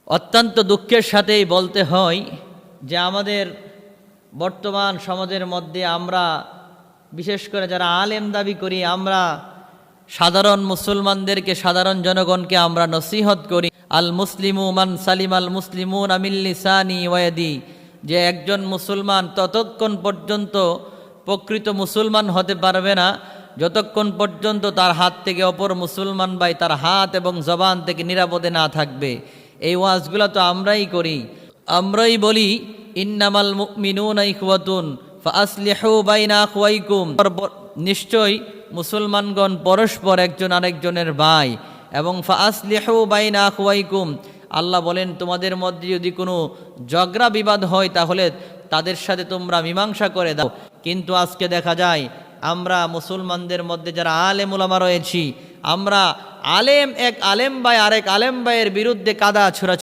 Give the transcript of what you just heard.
অত্যন্ত দুঃখের সাথেই বলতে হয় যে আমাদের বর্তমান সমাজের মধ্যে আমরা বিশেষ করে যারা আলেম দাবি করি, আমরা সাধারণ মুসলমানদেরকে, সাধারণ জনগণকে আমরা নসিহত করি, আল মুসলিমু মান সালিম আল মুসলিমুন মিন লিসানি ওয়া ইয়াদি, যে একজন মুসলমান ততক্ষণ পর্যন্ত প্রকৃত মুসলমান হতে পারবে না যতক্ষণ পর্যন্ত তার হাত থেকে অপর মুসলমান ভাই তার হাত এবং জবান থেকে নিরাপদে না থাকবে। এই ওয়াজগুলো তো আমরাই করি, আমরাই বলি ইন্নামাল মুমিনুনা ইখওয়াতুন ফাআসলিহু বাইনা আখওয়াইকুম, নিশ্চয় মুসলমানগণ পরস্পর একজন আরেকজনের ভাই, এবং ফাআসলিহু বাইনা আখওয়াইকুম, আল্লাহ বলেন তোমাদের মধ্যে যদি কোনো ঝগড়া বিবাদ হয় তাহলে তাদের সাথে তোমরা মীমাংসা করে দাও। কিন্তু আজকে দেখা যায় আমরা মুসলমানদের মধ্যে যারা আলেম উলামা রয়েছি, আমরা এক আলেম ভাই আরেক আলেম ভাইয়ের বিরুদ্ধে কাদা ছোড়া